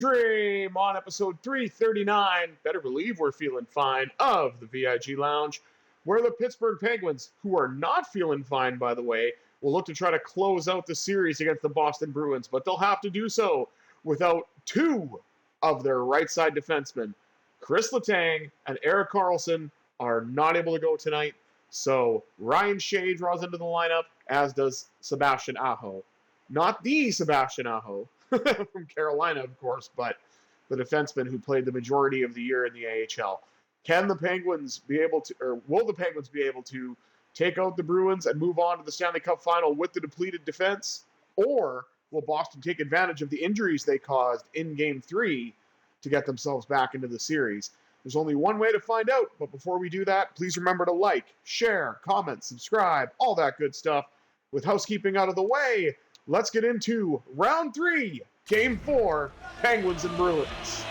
Dream on episode 339. Better believe we're feeling fine of the VIG Lounge, where the Pittsburgh Penguins, who are not feeling fine, by the way, will look to try to close out the series against the Boston Bruins, but they'll have to do so without two of their right side defensemen. Chris Letang and Erik Karlsson are not able to go tonight, so Ryan Shea draws into the lineup, as does Sebastian Aho. Not the Sebastian Aho from Carolina, of course, but the defenseman who played the majority of the year in the AHL. Can the Penguins be able to, or will the Penguins be able to take out the Bruins and move on to the Stanley Cup final with the depleted defense? Or will Boston take advantage of the injuries they caused in Game 3 to get themselves back into the series? There's only one way to find out, but before we do that, please remember to like, share, comment, subscribe, all that good stuff. With housekeeping out of the way, let's get into Round 3, Game 4, Penguins and Bruins.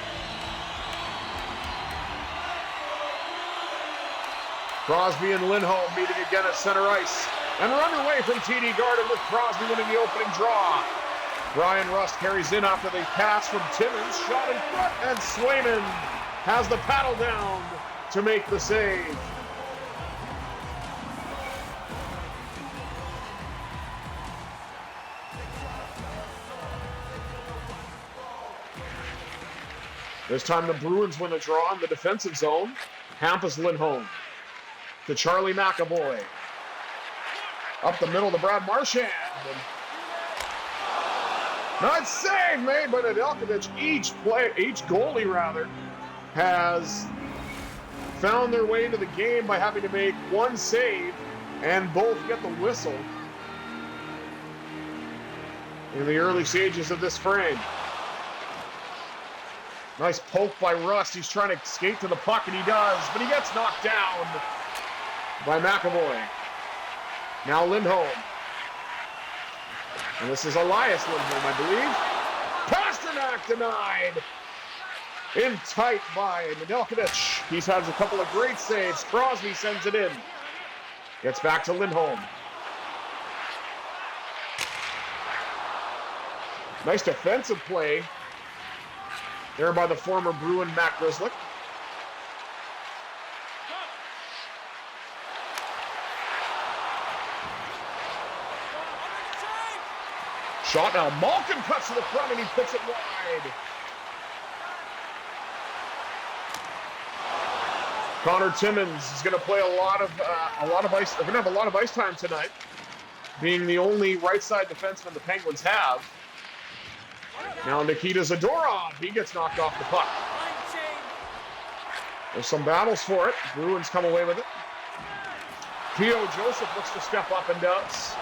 Crosby and Lindholm meeting again at center ice. And they're underway from TD Garden with Crosby winning the opening draw. Brian Rust carries in after the pass from Timmins, shot in front, and Swayman has the paddle down to make the save. This time the Bruins win a draw in the defensive zone. Hampus Lindholm to Charlie McAvoy. Up the middle to Brad Marchand. Nice save made by Nedeljkovic. Each goalie has found their way into the game by having to make one save and both get the whistle in the early stages of this frame. Nice poke by Rust. He's trying to skate to the puck, and he does, but he gets knocked down by McAvoy. Now Lindholm. And this is Elias Lindholm, I believe. Pasternak denied. In tight by Nedeljkovic. He's had a couple of great saves. Crosby sends it in. Gets back to Lindholm. Nice defensive play there by the former Bruin Matt Grzelcyk. Shot now. Malkin cuts to the front and he puts it wide. Connor Timmins is going to play a lot of ice. They're going to have a lot of ice time tonight, being the only right side defenseman the Penguins have. Now Nikita Zadorov, he gets knocked off the puck. There's some battles for it. Bruins come away with it. P.O. Joseph looks to step up and does.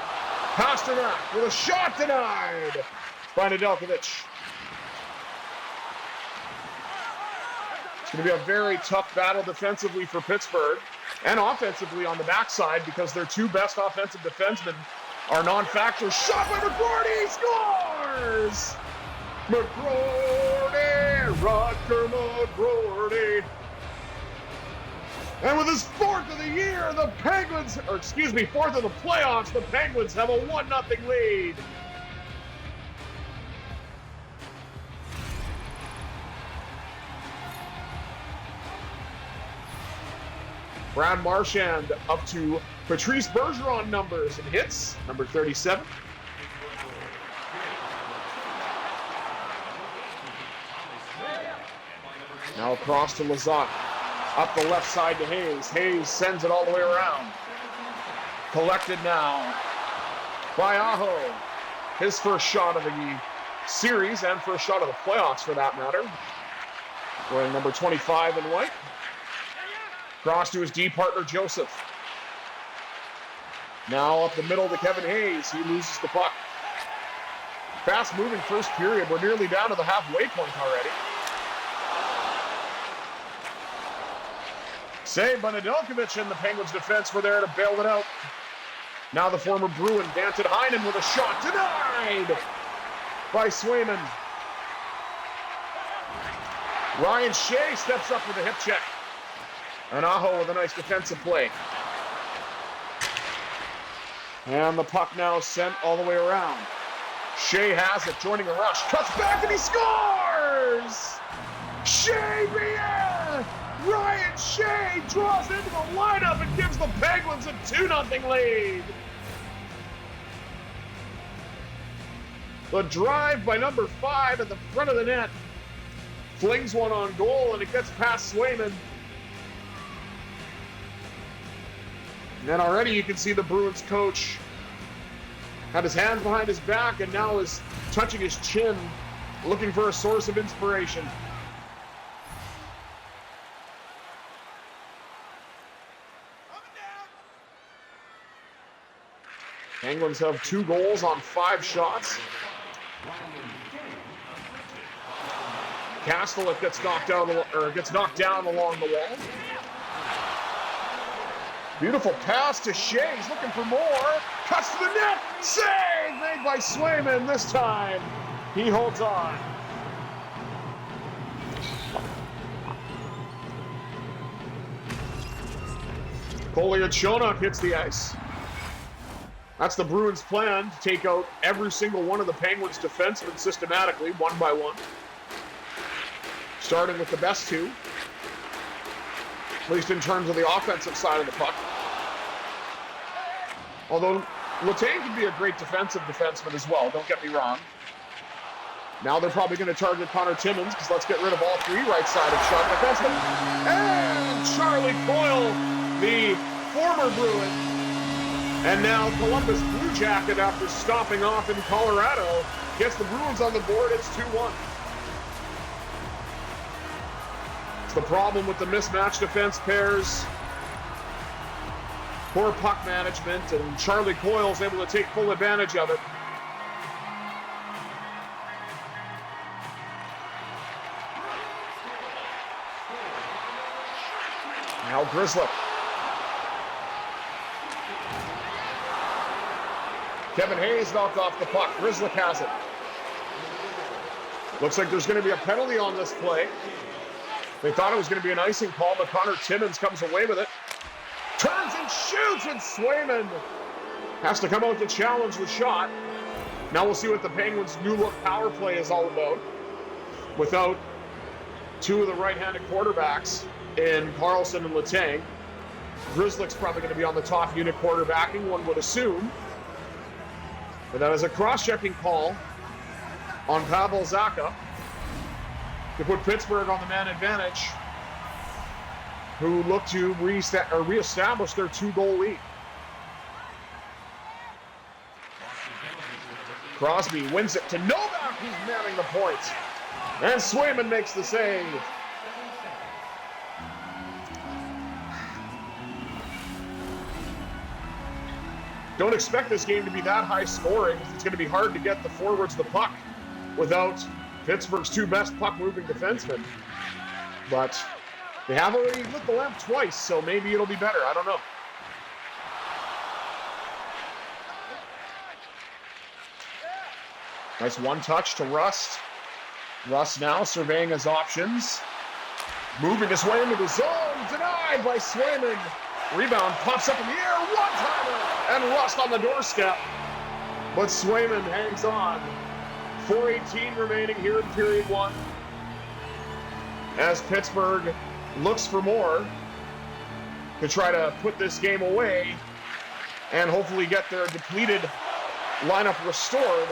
Pasternak with a shot denied by Nedeljkovic. It's going to be a very tough battle defensively for Pittsburgh and offensively on the backside because their two best offensive defensemen are non-factors. Shot by McGroarty, scores! McGroarty, Rutger McGroarty. And with his fourth of the year, the Penguins, fourth of the playoffs, the Penguins have a 1-0 lead. Brad Marchand up to Patrice Bergeron numbers and hits, number 37. Now across to Lizotte. Up the left side to Hayes. Hayes sends it all the way around. Collected now by Aho. His first shot of the series and first shot of the playoffs for that matter. Wearing number 25 in white. Cross to his D partner Joseph. Now up the middle to Kevin Hayes. He loses the puck. Fast moving first period. We're nearly down to the halfway point already. Saved by Nedeljkovic, and the Penguins defense were there to bail it out. Now the former Bruin, Danton Heinen, with a shot denied by Swayman. Ryan Shea steps up with a hip check. And Aho with a nice defensive play. And the puck now sent all the way around. Shea has it, joining a rush. Cuts back and he scores! Shea draws into the lineup and gives the Penguins a 2-0 lead. The drive by number 5 at the front of the net. Flings one on goal, and it gets past Swayman. And already you can see the Bruins coach had his hands behind his back and now is touching his chin, looking for a source of inspiration. Penguins have 2 goals on 5 shots. Castellic gets knocked down along the wall. Beautiful pass to Shea. He's looking for more. Cuts to the net. Save made by Swayman. This time he holds on. Kolyachonok hits the ice. That's the Bruins' plan, to take out every single one of the Penguins' defensemen systematically, one by one. Starting with the best 2, at least in terms of the offensive side of the puck. Although Letang can be a great defensive defenseman as well, don't get me wrong. Now they're probably going to target Connor Timmins, because let's get rid of all 3 right-sided shot defensemen. And Charlie Coyle, the former Bruin, and now Columbus Blue Jacket, after stopping off in Colorado, gets the Bruins on the board. It's 2-1. It's the problem with the mismatched defense pairs. Poor puck management, and Charlie Coyle's able to take full advantage of it. Now Grzelcyk. Kevin Hayes knocked off the puck. Grzelcyk has it. Looks like there's going to be a penalty on this play. They thought it was going to be an icing call, but Connor Timmins comes away with it. Turns and shoots, and Swayman has to come out to challenge the shot. Now we'll see what the Penguins' new look power play is all about. Without 2 of the right-handed quarterbacks in Carlson and Letang. Grzelcyk's probably going to be on the top unit quarterbacking, one would assume. But that is a cross-checking call on Pavel Zacha to put Pittsburgh on the man advantage, who look to reestablish their 2-goal lead. Crosby wins it to Novak, who's manning the point. And Swayman makes the save. Don't expect this game to be that high scoring. It's going to be hard to get the forwards the puck without Pittsburgh's 2 best puck-moving defensemen. But they have already lit the lamp twice, so maybe it'll be better. I don't know. Nice one-touch to Rust. Rust now surveying his options. Moving his way into the zone. Denied by Swayman. Rebound pops up in the air. One-timer. And Rust on the doorstep. But Swayman hangs on. 4:18 remaining here in period 1. As Pittsburgh looks for more to try to put this game away and hopefully get their depleted lineup restored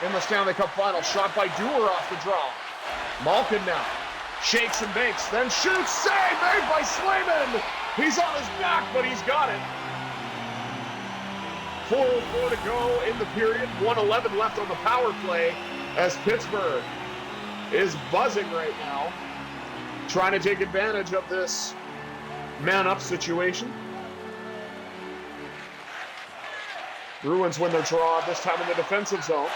in the Stanley Cup Final. Shot by Dewar off the draw. Malkin now shakes and bakes, then shoots. Save made by Swayman. He's on his back, but he's got it. 4:04 to go in the period. 1:11 left on the power play as Pittsburgh is buzzing right now, trying to take advantage of this man-up situation. Bruins win their draw, this time in the defensive zone.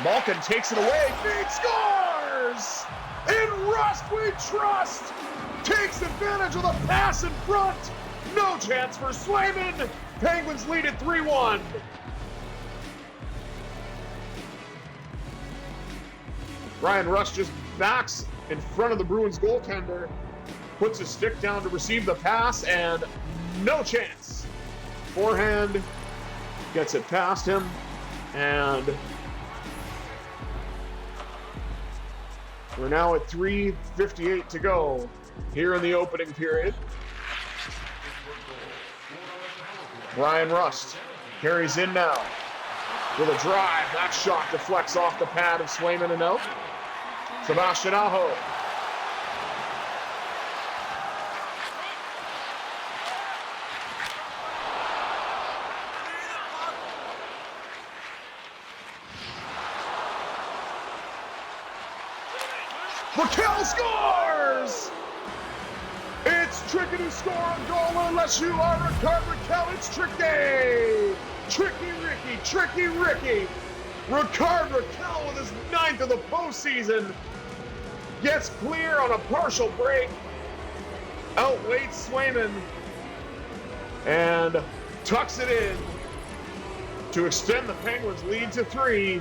Malkin takes it away. Big scores! In Rust we trust! Takes advantage of the pass in front. No chance for Swayman. Penguins lead at 3-1. Ryan Rust just backs in front of the Bruins goaltender, puts his stick down to receive the pass, and no chance. Forehand gets it past him, and We're now at 3:58 to go here in the opening period. Brian Rust carries in now with a drive. That shot deflects off the pad of Swayman and out. Sebastian Aho. Raquel scores! It's tricky to score a goal unless you are Raquel. It's tricky! Tricky Ricky. Raquel with his 9th of the postseason gets clear on a partial break. Outweights Swayman and tucks it in to extend the Penguins' lead to 3.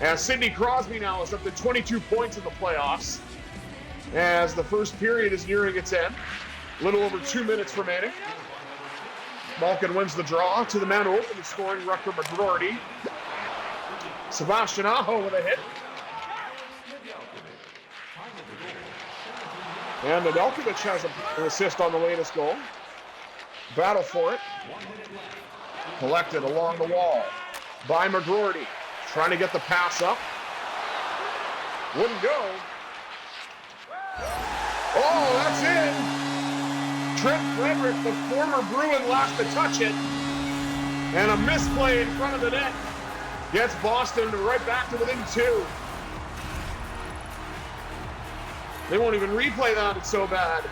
As Sidney Crosby now is up to 22 points in the playoffs as the first period is nearing its end. A little over 2 minutes remaining. Malkin wins the draw to the man who opened the scoring, Rutger McGroarty. Sebastian Aho with a hit. And Nedeljkovic has an assist on the latest goal. Battle for it. Collected along the wall by McGroarty. Trying to get the pass up. Wouldn't go. Oh, that's in. Trent Frederick, the former Bruin, last to touch it. And a misplay in front of the net. Gets Boston right back to within 2. They won't even replay that, it's so bad.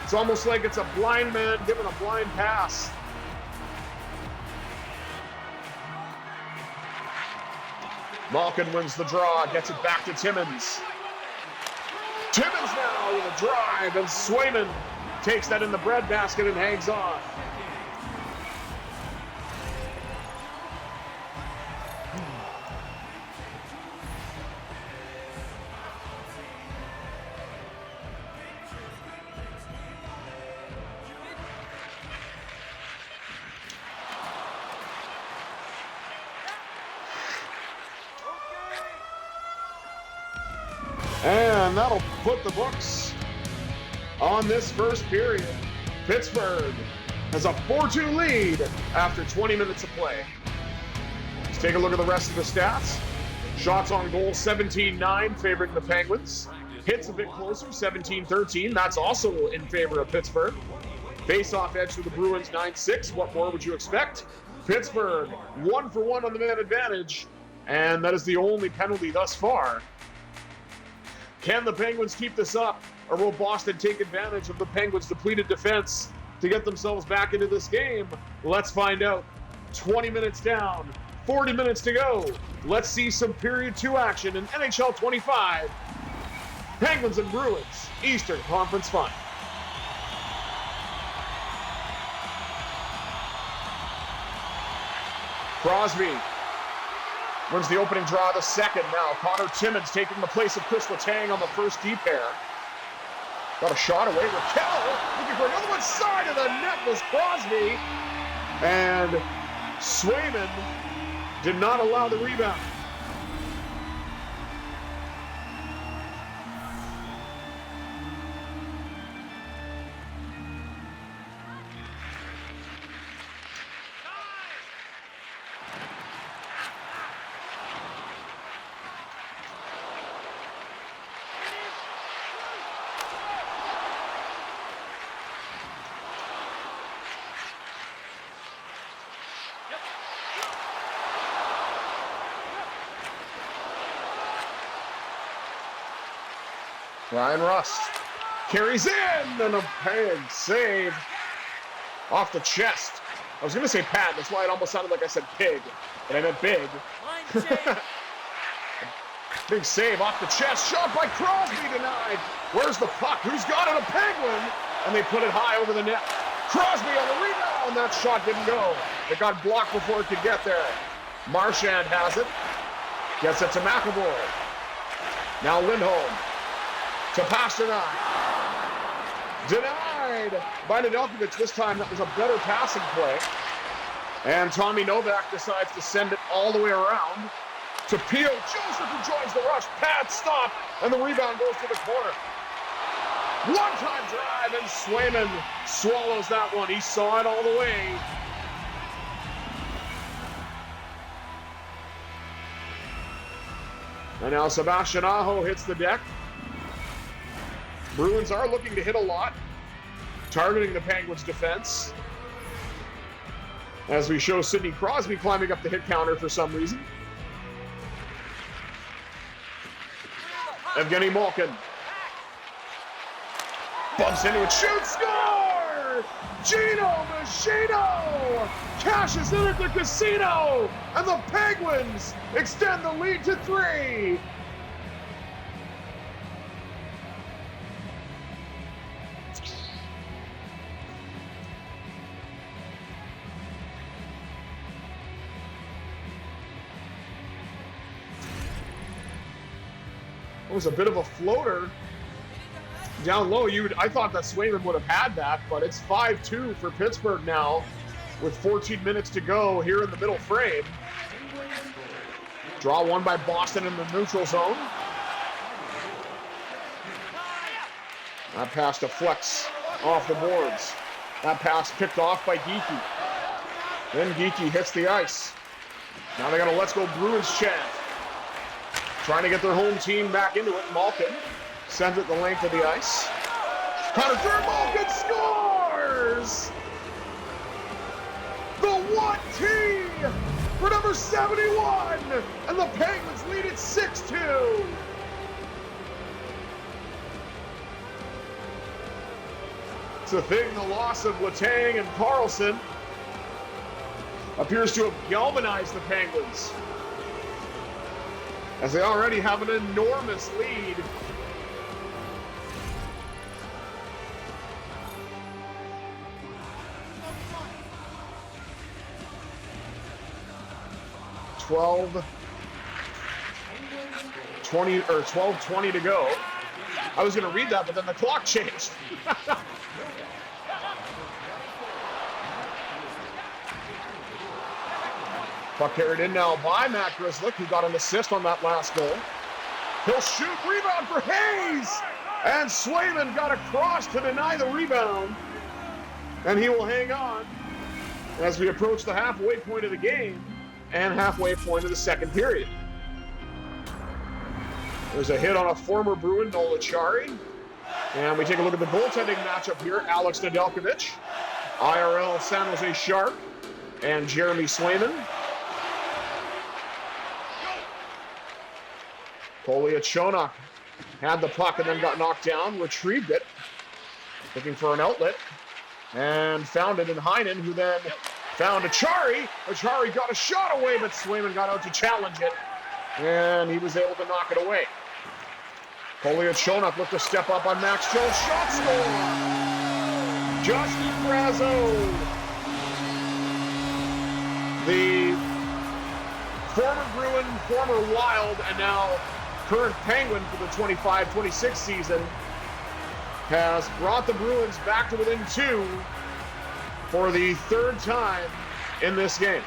It's almost like it's a blind man giving a blind pass. Malkin wins the draw, gets it back to Timmins. Timmins now with a drive, and Swayman takes that in the breadbasket and hangs on. And that'll put the books on this first period. Pittsburgh has a 4-2 lead after 20 minutes of play. Let's take a look at the rest of the stats. Shots on goal, 17-9, favoring the Penguins. Hits a bit closer, 17-13. That's also in favor of Pittsburgh. Face-off edge to the Bruins, 9-6. What more would you expect? Pittsburgh, 1 for 1 on the man advantage, and that is the only penalty thus far. Can the Penguins keep this up, or will Boston take advantage of the Penguins' depleted defense to get themselves back into this game? Let's find out. 20 minutes down, 40 minutes to go. Let's see some period 2 action in NHL 25. Penguins and Bruins, Eastern Conference Final. Crosby wins the opening draw, the second now. Connor Timmins taking the place of Chris Letang on the first D pair. Got a shot away. Raquel looking for another one. Side of the net was Crosby. And Swayman did not allow the rebound. Ryan Rust carries in, and a big save off the chest. I was going to say pad, that's why it almost sounded like I said pig, but I meant big. Big save off the chest, shot by Crosby denied. Where's the puck? Who's got it? A Penguin! And they put it high over the net. Crosby on the rebound, that shot didn't go. It got blocked before it could get there. Marchand has it, gets it to McAvoy. Now Lindholm. To Pasternak. Denied by Nedeljkovic. This time that was a better passing play. And Tommy Novak decides to send it all the way around. to Pio Joseph, who joins the rush. Pad stop, and the rebound goes to the corner. One-time drive, and Swayman swallows that one. He saw it all the way. And now Sebastian Aho hits the deck. Bruins are looking to hit a lot, targeting the Penguins' defense. As we show Sidney Crosby climbing up the hit counter for some reason. Evgeny Malkin. Bumps into it, shoots, score! Gino Machino cashes in at the casino, and the Penguins extend the lead to 3. It was a bit of a floater down low. I thought that Swayman would have had that, but it's 5-2 for Pittsburgh now with 14 minutes to go here in the middle frame. Draw one by Boston in the neutral zone. That pass to Flex off the boards. That pass picked off by Geekie. Then Geekie hits the ice. Now they got a Let's Go Bruins chant. Trying to get their home team back into it. Malkin sends it the length of the ice. Connor Malkin scores! The 1T for number 71! And the Penguins lead it 6-2! It's a thing, the loss of Letang and Carlson appears to have galvanized the Penguins, as they already have an enormous lead. $12:20 to go. I was going to read that, but then the clock changed. Puck carried in now by Matt Grzelcyk, who got an assist on that last goal. He'll shoot, rebound for Hayes! And Swayman got across to deny the rebound. And he will hang on as we approach the halfway point of the game and halfway point of the second period. There's a hit on a former Bruin, Nola Chari. And we take a look at the goaltending matchup here. Alex Nedeljkovic, IRL San Jose Shark, and Jeremy Swayman. Poliachonok had the puck and then got knocked down, retrieved it, looking for an outlet, and found it in Heinen, who then found Achari. Achari got a shot away, but Swayman got out to challenge it, and he was able to knock it away. Poliachonok looked to step up on Max Jones. Shot score! Justin Brazeau, the former Bruin, former Wild, and now current Penguin for the 25-26 season, has brought the Bruins back to within 2 for the third time in this game.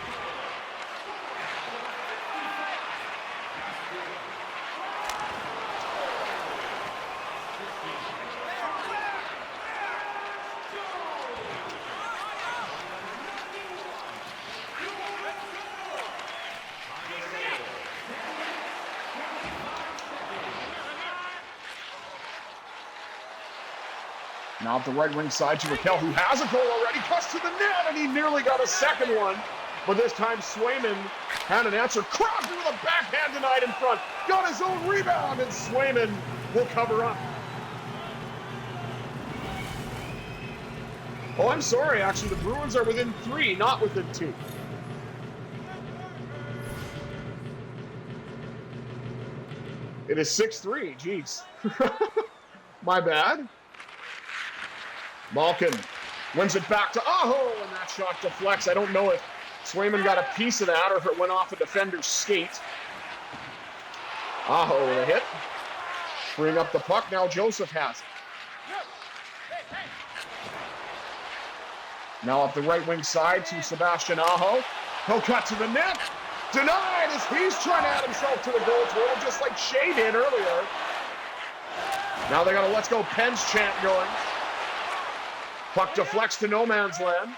Now up the right wing side to Raquel, who has a goal already, cuts to the net, and he nearly got a second one. But this time Swayman had an answer. Crosby with a backhand denied in front. Got his own rebound, and Swayman will cover up. Oh, I'm sorry, actually. The Bruins are within 3, not within 2. It is 6-3, jeez. My bad. Malkin wins it back to Aho, and that shot deflects. I don't know if Swayman got a piece of that or if it went off a defender's skate. Aho with a hit. Bring up the puck. Now Joseph has it. Now up the right wing side to Sebastian Aho. He'll cut to the net. Denied as he's trying to add himself to the goal total, just like Shea did earlier. Now they got a let's go Pens chant going. Puck deflects to no man's land.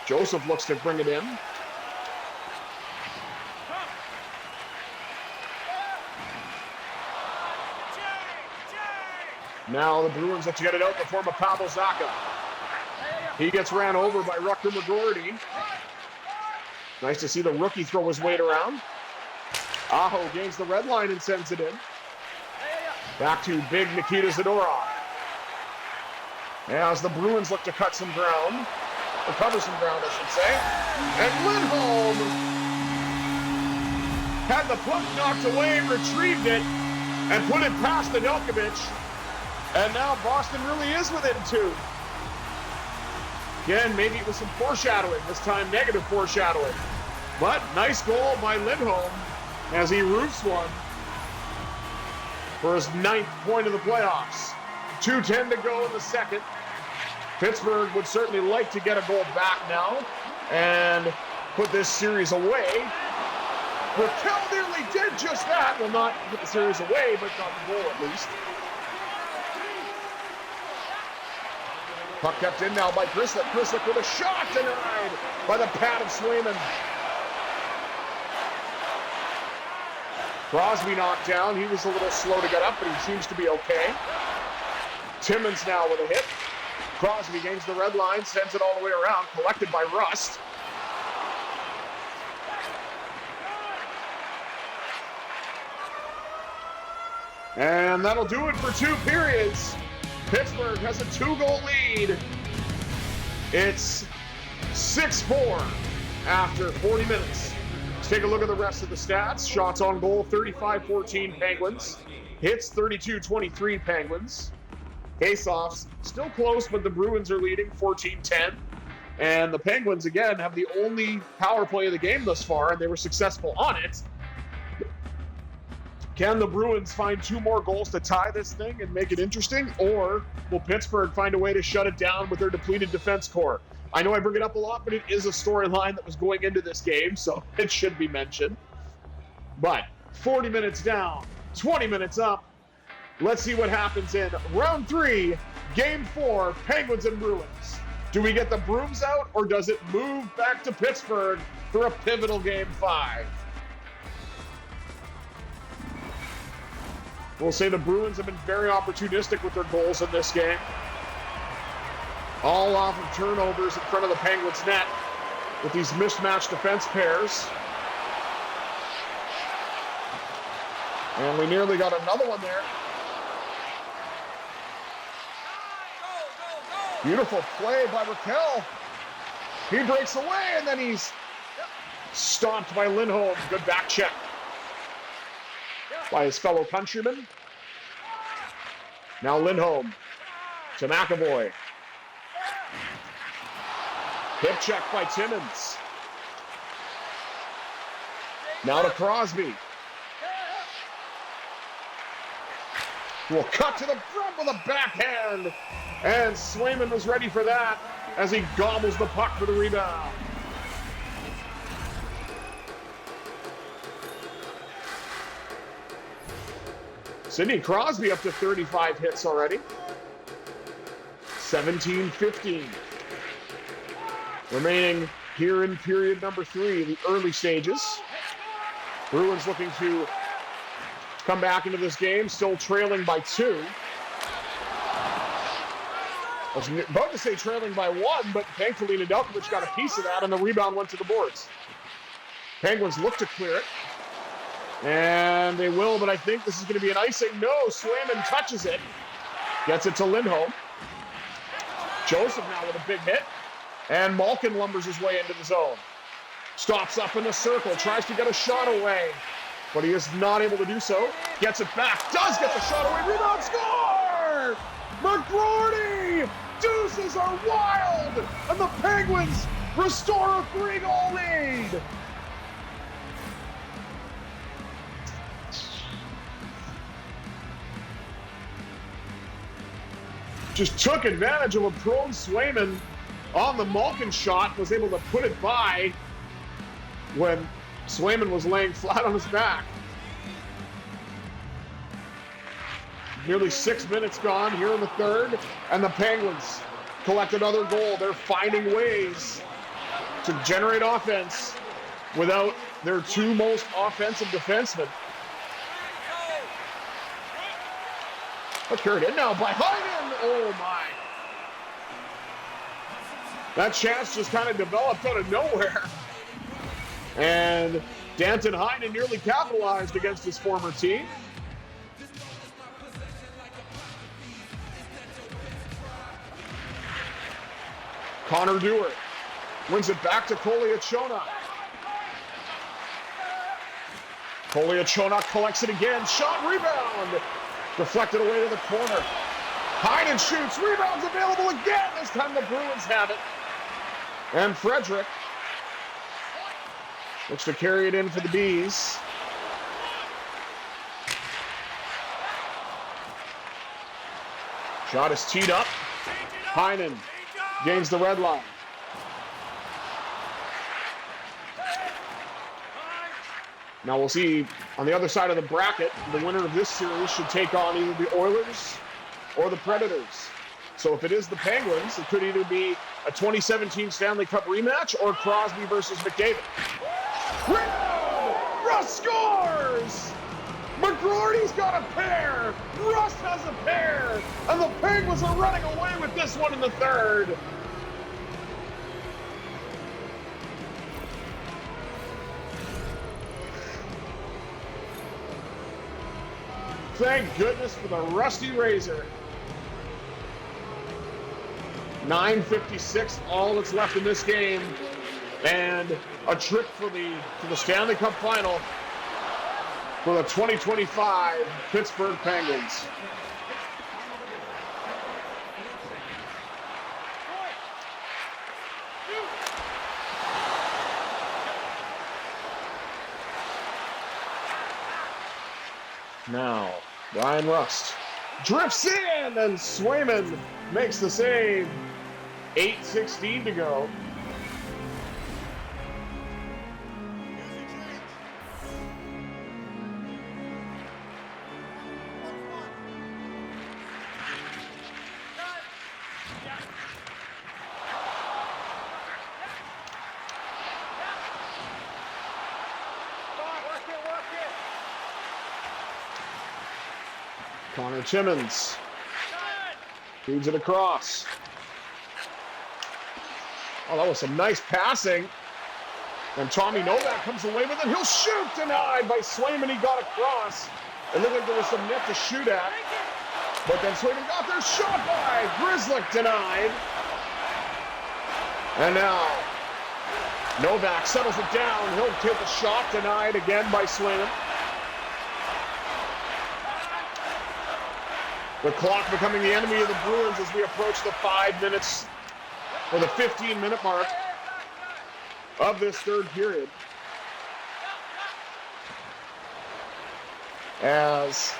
Joseph looks to bring it in. Now the Bruins have to get it out in the form of Pavel Zacha. He gets ran over by Rutger McGroarty. Nice to see the rookie throw his weight around. Aho gains the red line and sends it in. Back to big Nikita Zadorov. As the Bruins look to cut some ground, or cover some ground, I should say. And Lindholm had the puck knocked away, retrieved it, and put it past Nedeljkovic. And now Boston really is within 2. Again, maybe it was some foreshadowing, this time negative foreshadowing. But nice goal by Lindholm as he roofs one for his 9th point of the playoffs. 2:10 to go in the second. Pittsburgh would certainly like to get a goal back now and put this series away. Raquel nearly did just that. Well, not put the series away, but got the goal at least. Puck kept in now by Grisslick. Grisslick with a shot denied by the pad of Swayman. Crosby knocked down. He was a little slow to get up, but he seems to be okay. Timmins now with a hit. Crosby gains the red line, sends it all the way around, collected by Rust. And that'll do it for 2 periods. Pittsburgh has a 2-goal lead. It's 6-4 after 40 minutes. Let's take a look at the rest of the stats. Shots on goal, 35-14 Penguins. Hits, 32-23 Penguins. Faceoffs, still close, but the Bruins are leading 14-10. And the Penguins, again, have the only power play of the game thus far, and they were successful on it. Can the Bruins find 2 more goals to tie this thing and make it interesting? Or will Pittsburgh find a way to shut it down with their depleted defense core? I know I bring it up a lot, but it is a storyline that was going into this game, so it should be mentioned. But 40 minutes down, 20 minutes up. Let's see what happens in round 3, game 4, Penguins and Bruins. Do we get the brooms out, or does it move back to Pittsburgh for a pivotal game 5? We'll say the Bruins have been very opportunistic with their goals in this game. All off of turnovers in front of the Penguins' net with these mismatched defense pairs. And we nearly got another one there. Beautiful play by Raquel. He breaks away, and then he's stomped by Lindholm. Good back check by his fellow countryman. Now Lindholm to McAvoy. Hip check by Timmins. Now to Crosby. Will cut to the front with a backhand. And Swayman was ready for that as he gobbles the puck for the rebound. Sidney Crosby up to 35 hits already. 17-15. Remaining here in period number 3, the early stages. Bruins looking to come back into this game, still trailing by 2. I was about to say trailing by 1, but thankfully Nedeljkovic got a piece of that, and the rebound went to the boards. Penguins look to clear it. And they will, but I think this is going to be an icing. No, Swayman touches it. Gets it to Lindholm. Joseph now with a big hit. And Malkin lumbers his way into the zone. Stops up in the circle, tries to get a shot away. But he is not able to do so. Gets it back, does get the shot away. Rebound, score! McGroarty! Deuces are wild! And the Penguins restore a 3-goal lead! just took advantage of a prone Swayman on the Malkin shot, was able to put it by when Swayman was laying flat on his back. Nearly 6 minutes gone here in the third, and the Penguins collect another goal. They're finding ways to generate offense without their two most offensive defensemen. Carried in now by Heinen. Oh my. That chance just kind of developed out of nowhere. And Danton Heinen nearly capitalized against his former team. Connor Dewar wins it back to Koliachonok. Koliachonok collects it again. Shot, rebound. Deflected away to the corner. Heinen shoots. Rebound's available again. This time the Bruins have it. And Frederick looks to carry it in for the Bees. Shot is teed up. Heinen gains the red line. Now we'll see on the other side of the bracket, the winner of this series should take on either the Oilers or the Predators. So if it is the Penguins, it could either be a 2017 Stanley Cup rematch or Crosby versus McDavid. Rebound! Rust scores! McGroarty's got a pair! Rust has a pair! And the Penguins are running away with this one in the third. Thank goodness for the Rusty Razor. 9:56, all that's left in this game, and a trip to the Stanley Cup Final for the 2025 Pittsburgh Penguins. Now, Ryan Rust drifts in, and Swayman makes the save. 8:16 to go. Connor Timmins feeds it across. Oh, that was some nice passing. And Tommy Novak comes away with it. He'll shoot, denied by Swayman. He got across. It looked like there was some net to shoot at. But then Swayman got there, shot by Grzelcyk, denied. And now Novak settles it down. He'll take a shot, denied again by Swayman. The clock becoming the enemy of the Bruins as we approach the 5 minutes or the 15-minute mark of this third period. As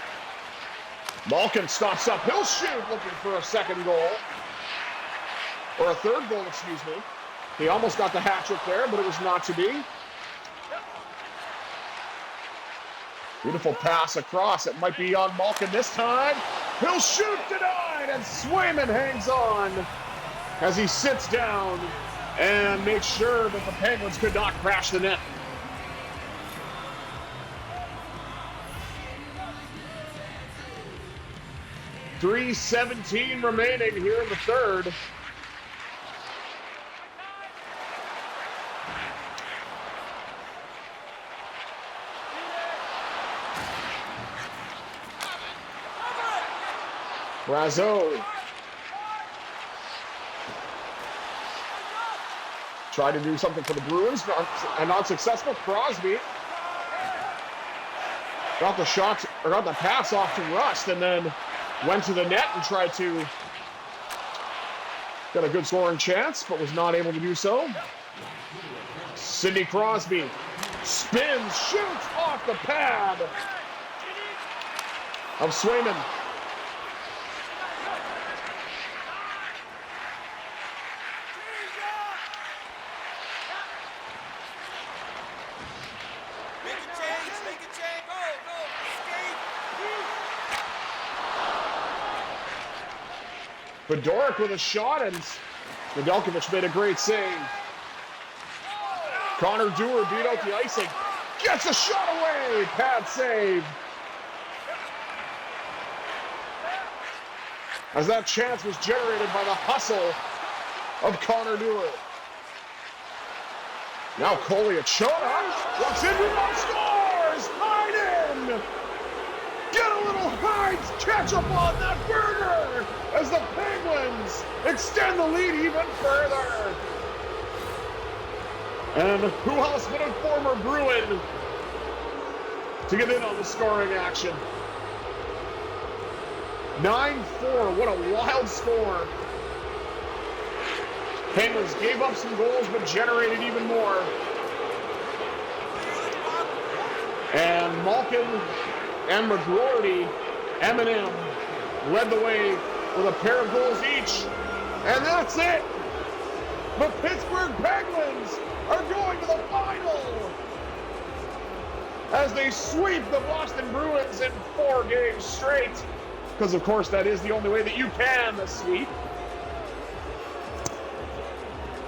Malkin stops up, he'll shoot, looking for a second goal. Or a third goal, excuse me. He almost got the hat trick there, but it was not to be. Beautiful pass across. It might be on Malkin this time. He'll shoot, denied, and Swayman hangs on as he sits down and makes sure that the Penguins could not crash the net. .3:17 remaining here in the third. Brazeau tried to do something for the Bruins, and not successful. Crosby got the shot, or got the pass off to Rust, and then went to the net and tried to get a good scoring chance, but was not able to do so. Sidney Crosby spins, shoots off the pad of Swayman. Fedoruk with a shot, and Nedeljkovic made a great save. Connor Dewar beat out the icing. Gets a shot away. Pad save. As that chance was generated by the hustle of Connor Dewar. Now Kolyachonok walks in, rebound, scores! Heinen! Get a little Heinz ketchup on that burger as the Penguins extend the lead even further. And who else but a former Bruin to get in on the scoring action? 9-4, what a wild score. Penguins gave up some goals but generated even more. And Malkin and McGroarty, M&M, led the way with a pair of goals each. And that's it. The Pittsburgh Penguins are going to the final as they sweep the Boston Bruins in 4 games straight. Because, of course, that is the only way that you can sweep.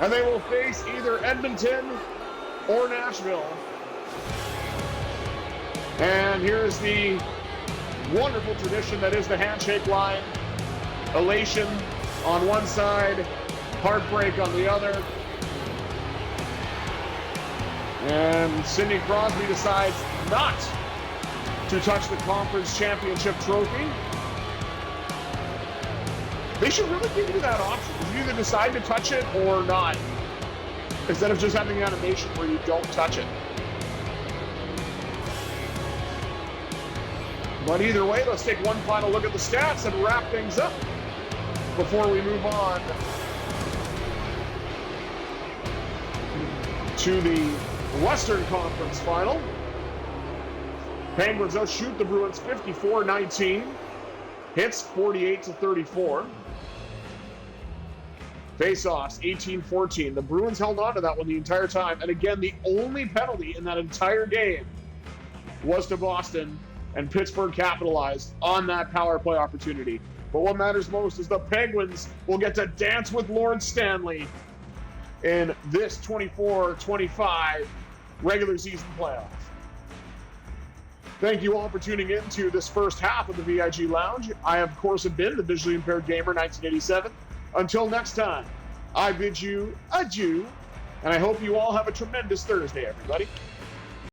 And they will face either Edmonton or Nashville. And here's the wonderful tradition that is the handshake line. Elation on one side, heartbreak on the other. And Sidney Crosby decides not to touch the conference championship trophy. They should really give you that option. You either decide to touch it or not, instead of just having the animation where you don't touch it. But either way, let's take one final look at the stats and wrap things up before we move on to the Western Conference Final. Penguins outshoot the Bruins 54-19. Hits 48-34. Face-offs 18-14. The Bruins held on to that one the entire time. And again, the only penalty in that entire game was to Boston, and Pittsburgh capitalized on that power play opportunity. But what matters most is the Penguins will get to dance with Lawrence Stanley in this 24-25 regular season playoff. Thank you all for tuning in to this first half of the VIG Lounge. I, of course, have been the Visually Impaired Gamer 1987. Until next time, I bid you adieu, and I hope you all have a tremendous Thursday, everybody.